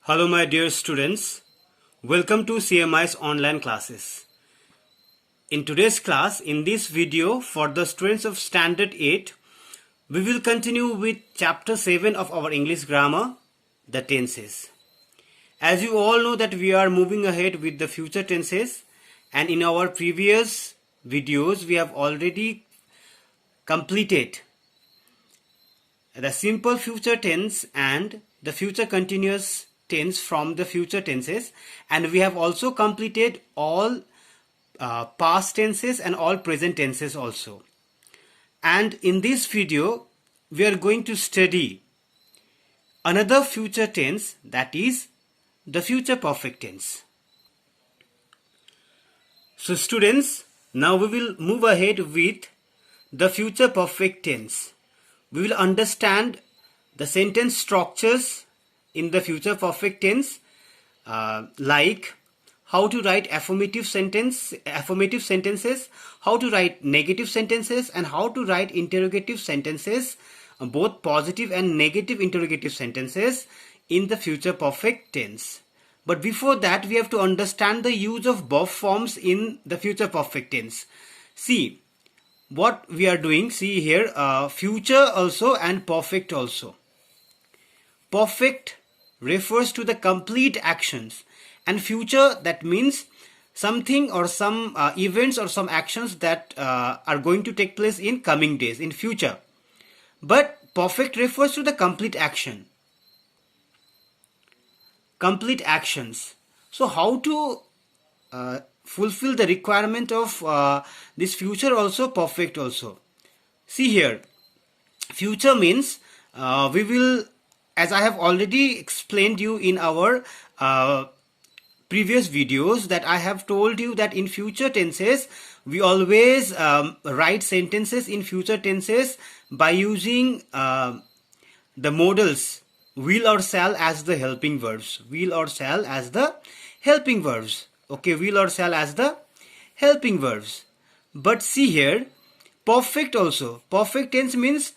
Hello my dear students, welcome to CMI's online classes. In today's class, in this video for the students of Standard 8, we will continue with chapter 7 of our English grammar, the tenses. As you all know that we are moving ahead with the future tenses, and in our previous videos we have already completed the simple future tense and the future continuous tense from the future tenses, and we have also completed all past tenses and all present tenses also. And in this video we are going to study another future tense, that is the future perfect tense. So students, now we will move ahead with the future perfect tense. We will understand the sentence structures in the future perfect tense, like how to write affirmative sentences, how to write negative sentences, and how to write interrogative sentences, both positive and negative interrogative sentences in the future perfect tense. But before that, we have to understand the use of verb forms in the future perfect tense. See what we are doing. See here, future also and perfect also. Perfect refers to the complete actions, and future, that means something or some events or some actions that are going to take place in coming days, in future. But perfect refers to the complete action, complete actions. So how to fulfill the requirement of this future also, perfect also? See here, future means we will, as I have already explained you in our previous videos, that I have told you that in future tenses we always write sentences in future tenses by using the modals will or shall as the helping verbs. Will or shall as the helping verbs. Okay, will or shall as the helping verbs. But see here, perfect also. Perfect tense means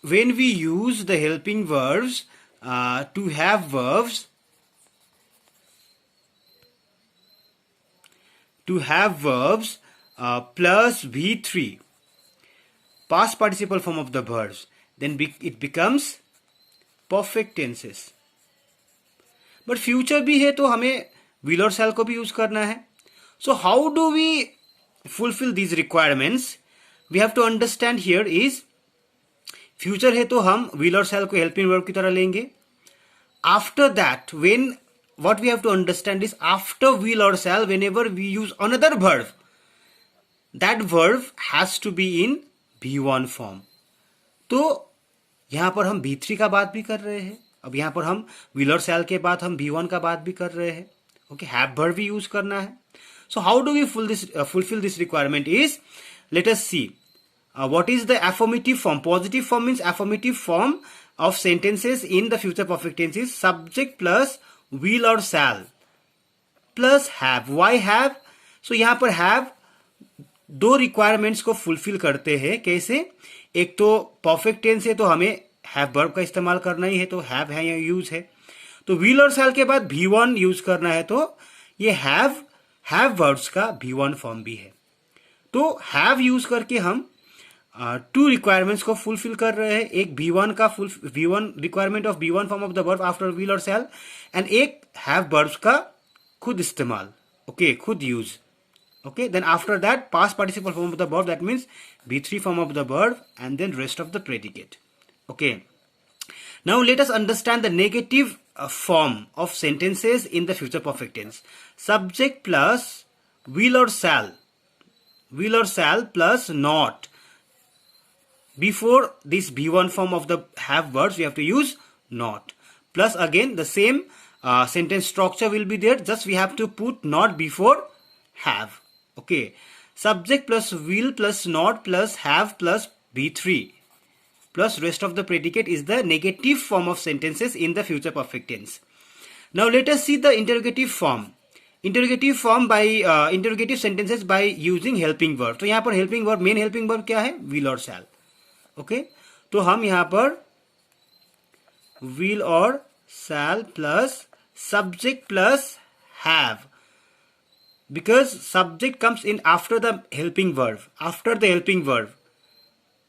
when we use the helping verbs to have verbs, plus V3, past participle form of the verbs, then it becomes perfect tenses. But future भी है तो हमें will और shall को भी use करना है. So how do we fulfill these requirements? We have to understand here is, future है तो हम will और shall को हेल्पिंग वर्ब की तरह लेंगे. After that, when what we have to understand is, after will or shall, whenever we use another verb, that verb has to be in V1 form. तो यहां पर हम V3 का बात भी कर रहे हैं. अब यहां पर हम will और shall के बाद हम V1 का बात भी कर रहे हैं. ओके, have verb भी यूज करना है. So how do we fulfill this requirement is, let us see. What is the affirmative form? Positive form means affirmative form of sentences in the future perfect tense is subject plus will or shall plus have. Why have? So यहाँ पर have दो requirements को fulfill करते हैं. कैसे? एक तो perfect tense है तो हमें have verb का इस्तेमाल करना ही है, तो have है या use है. तो will और shall के बाद V1 यूज करना है, तो ये have verbs का V1 फॉर्म भी है. तो have यूज करके हम टू रिक्वायरमेंट्स को फुलफिल कर रहे हैं. एक V1 का V1 requirement of V1 form of the verb after will और शैल, एंड एक हैव वर्ब्स का खुद इस्तेमाल. ओके, खुद use. Okay, then after that past participle form of the verb, that means V3 form of the verb, and then rest of the predicate. Okay, now let us understand the negative form of sentences in the future perfect tense. Subject plus will or shall plus not. Before this V1 form of the have verbs, we have to use not. Plus again the same sentence structure will be there, just we have to put not before have. Okay, subject plus will plus not plus have plus V3 plus rest of the predicate is the negative form of sentences in the future perfect tense. Now let us see the interrogative form. Interrogative form by interrogative sentences by using helping verb. तो यहाँ पर helping verb, main helping verb क्या है? will और shall. Okay, तो हम यहाँ पर will और shall plus subject plus have, because subject comes in after the helping verb,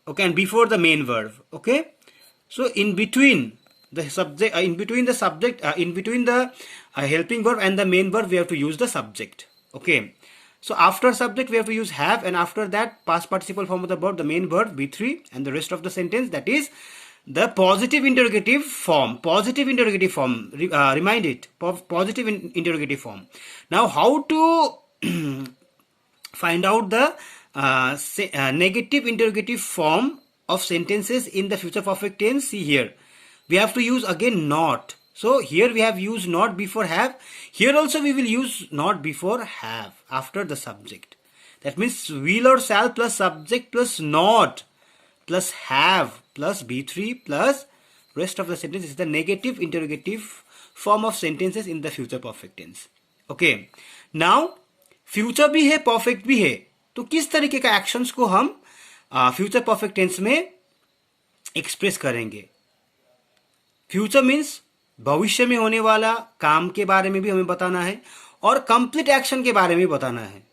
okay, and before the main verb. Okay, so in between the subject, in between the helping verb and the main verb, we have to use the subject. Okay, so after subject we have to use have, and after that past participle form of the verb, the main verb B3, and the rest of the sentence, that is the positive interrogative form. Remind it, positive interrogative form. Now how to find out the negative interrogative form of sentences in the future perfect tense? See here, we have to use again not. So here we have used not before have. Here also we will use not before have after the subject. That means will or shall plus subject plus not plus have plus B3 plus rest of the sentence is the negative interrogative form of sentences in the future perfect tense. Okay, now future भी है, perfect भी है, तो किस तरीके का actions को हम फ्यूचर परफेक्ट टेंस में एक्सप्रेस करेंगे? फ्यूचर मीन्स भविष्य में होने वाला काम के बारे में भी हमें बताना है और कंप्लीट एक्शन के बारे में बताना है.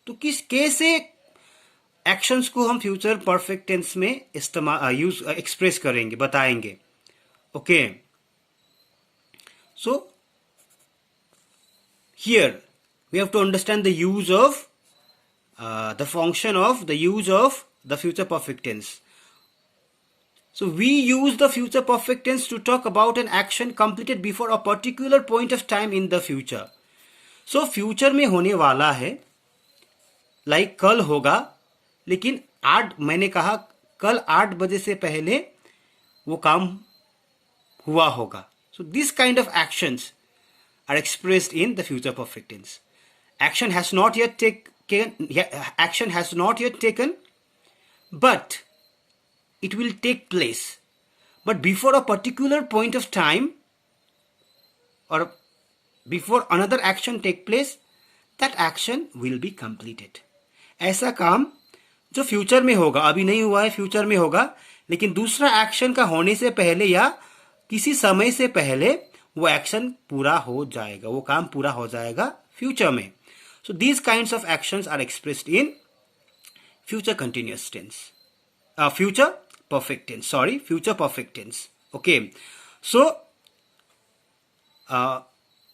तो किस कैसे एक्शंस को हम फ्यूचर परफेक्ट टेंस में एक्सप्रेस करेंगे, बताएंगे. Okay, so here we have to understand the use of the function of the use of the future perfect tense. So we use the future perfect tense to talk about an action completed before a particular point of time in the future. So future में होने वाला है, like कल होगा, लेकिन मैंने कहा कल 8 बजे से पहले वो काम हुआ होगा. So this kind of actions are expressed in the future perfect tense. Action has not yet taken, but it will take place. But before a particular point of time or before another action take place, that action will be completed. ऐसा काम जो future में होगा, अभी नहीं हुआ है, future में होगा, लेकिन दूसरा एक्शन का होने से पहले या किसी समय से पहले वो एक्शन पूरा हो जाएगा, वो काम पूरा हो जाएगा फ्यूचर में. So these kinds of actions are expressed in future continuous tense. Future perfect tense. Future perfect tense. Okay. So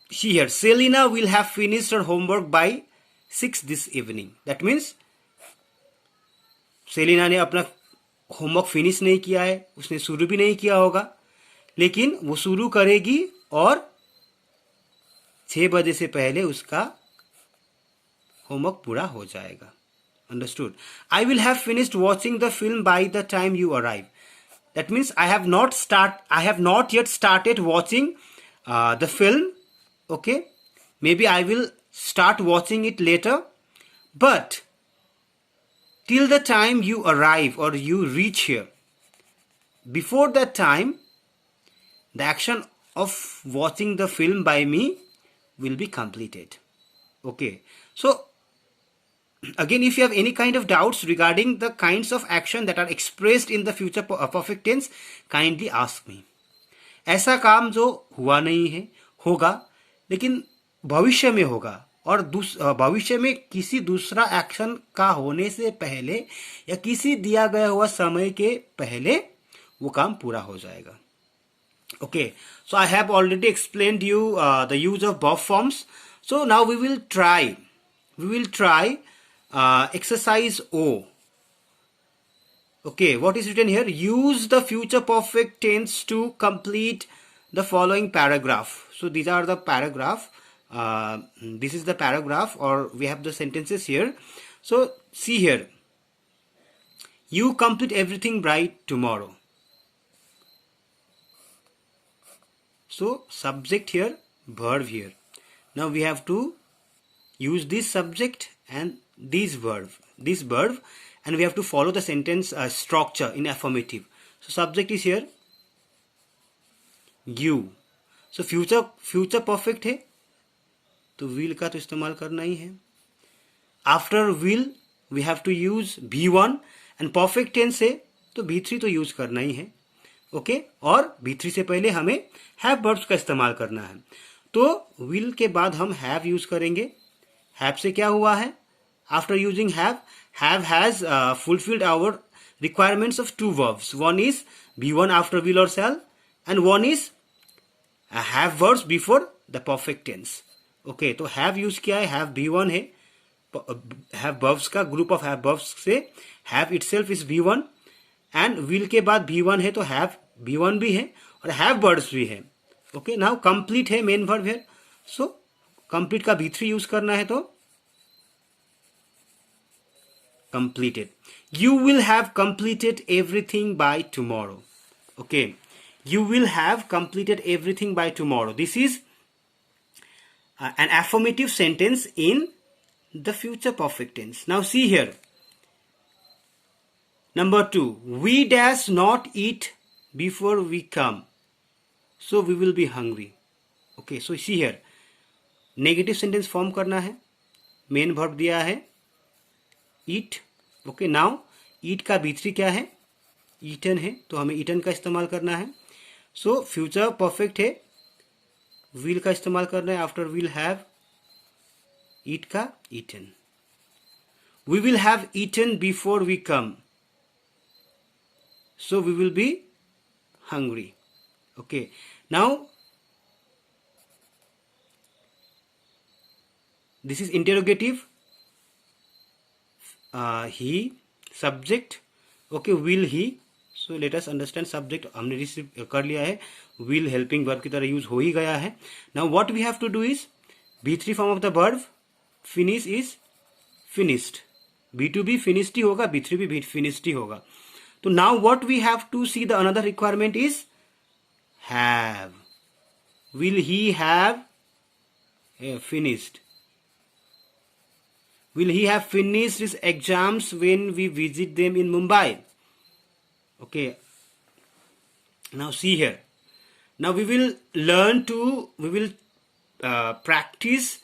see here, Selina will have finished her homework by 6 this evening. That means Selina ने अपना homework finish नहीं किया है, उसने शुरू भी नहीं किया होगा, लेकिन वो शुरू करेगी और 6 बजे से पहले उसका होमवर्क पूरा हो जाएगा. Understood? I will have finished watching the film by the time you arrive. That means I have not yet started watching the film. Okay, maybe I will start watching it later, but till the time you arrive or you reach here, before that time, the action of watching the film by me will be completed. Okay, so again, if you have any kind of doubts regarding the kinds of action that are expressed in the future perfect tense, kindly ask me. ऐसा काम जो हुआ नहीं है, होगा, लेकिन भविष्य में होगा और भविष्य में किसी दूसरा एक्शन का होने से पहले या किसी दिया गया हुआ समय के पहले वो काम पूरा हो जाएगा. Okay, so I have already explained you the use of verb forms. So now we will try exercise O. Okay, what is written here? Use the future perfect tense to complete the following paragraph. So these are the paragraph. This is the paragraph, or we have the sentences here. So see here. You complete everything by tomorrow. So subject here, verb here. Now we have to use this subject and this verb, and we have to follow the sentence structure in affirmative. So subject is here, you. So future perfect है, तो will का तो इस्तेमाल करना ही है. After will we have to use V1, and perfect tense है तो V3 तो use करना ही है. ओके, और B3 से पहले हमें हैव वर्ब्स का इस्तेमाल करना है। तो विल के बाद हम हैव यूज करेंगे। हैव से क्या हुआ है? After using have has fulfilled our requirements of two verbs. One is be1 after will or shall, and one is have verbs before the perfect tense. Okay, तो have use किया है, have be1 है, have verbs का group of have verbs से have itself is be1, and will के बाद be1 है तो have be1 भी है और have verbs भी है। ओके, नाउ complete है मेन वर्ब है, सो complete का B3 यूज करना है तो completed. You will have completed everything by tomorrow. Okay, you will have completed everything by tomorrow. This is an affirmative sentence in the future perfect tense. Now see here. Number 2, we dash not eat before we come, so we will be hungry. Okay, so see here, negative sentence form करना है, main verb दिया है eat. Okay, now ईट का B3 क्या है? Eaten है, तो हमें ईटन का इस्तेमाल करना है। सो फ्यूचर परफेक्ट है, विल का इस्तेमाल करना है। आफ्टर विल हैव ईट का eaten. We will have eaten before we come, so we will be hungry. Okay, now this is interrogative. he, subject, okay, will he, so let us understand subject हमने receive कर लिया है, will helping verb की तरह use हो ही गया है। now what we have to do is B3 form of the verb finish is finished, B2 भी finished ही होगा, B3 भी finished ही होगा। तो now what we have to see the another requirement is have, will he have finished, will he have finished his exams when we visit them in Mumbai? Okay, now see here, now we will practice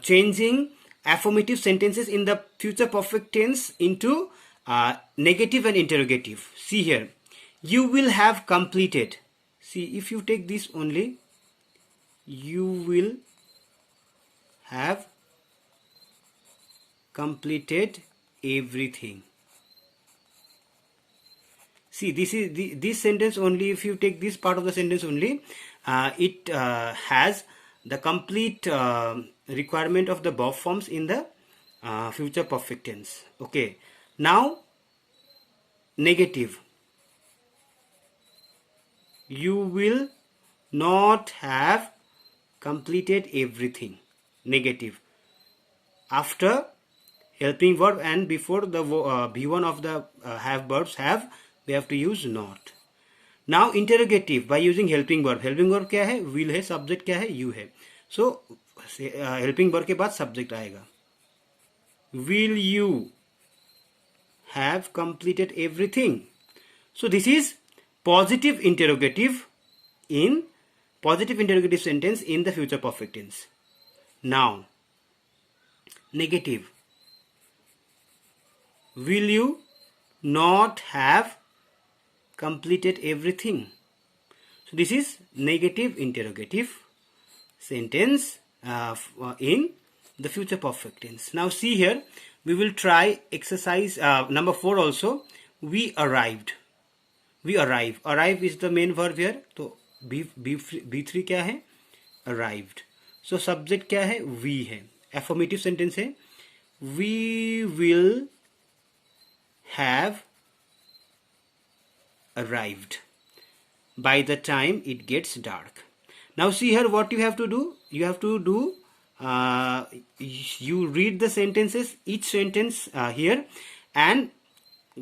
changing affirmative sentences in the future perfect tense into negative and interrogative. See here, you will have completed, see if you take this only, you will have completed everything. See, this is this sentence only, if you take this part of the sentence only, it has the complete requirement of the verb forms in the future perfect tense. Okay, now negative, you will not have completed everything, negative, after helping verb and before the B1 of the have verbs have, we have to use not. Now interrogative by using helping verb क्या है? will है, subject क्या है? you है, so helping verb के बाद subject आएगा। will you have completed everything? So this is positive interrogative sentence in the future perfect tense. Now negative, will you not have completed everything? So this is negative interrogative sentence in the future perfect tense. Now see here, we will try exercise number 4 also. We arrived, we arrive, arrive is the main verb here, तो B3 क्या है? arrived. So subject क्या है? we है, affirmative sentence है, we will have arrived by the time it gets dark. Now see here, what you have to do, you have to do you read the sentences, each sentence here, and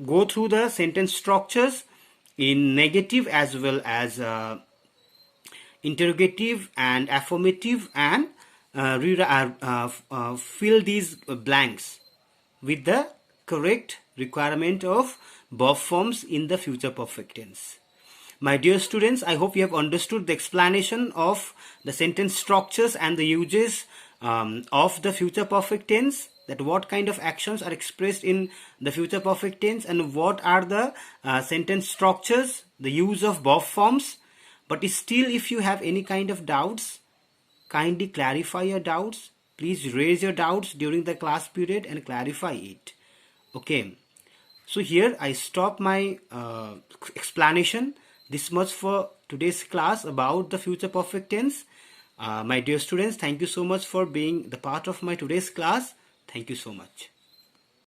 go through the sentence structures in negative as well as interrogative and affirmative, and fill these blanks with the correct requirement of verb forms in the future perfect tense. My dear students, I hope you have understood the explanation of the sentence structures and the uses of the future perfect tense. that what kind of actions are expressed in the future perfect tense and what are the sentence structures, the use of verb forms. But still, if you have any kind of doubts, kindly clarify your doubts. Please raise your doubts during the class period and clarify it. Okay. So here I stop my explanation. This much for today's class about the future perfect tense. My dear students, thank you so much for being the part of my today's class. Thank you so much.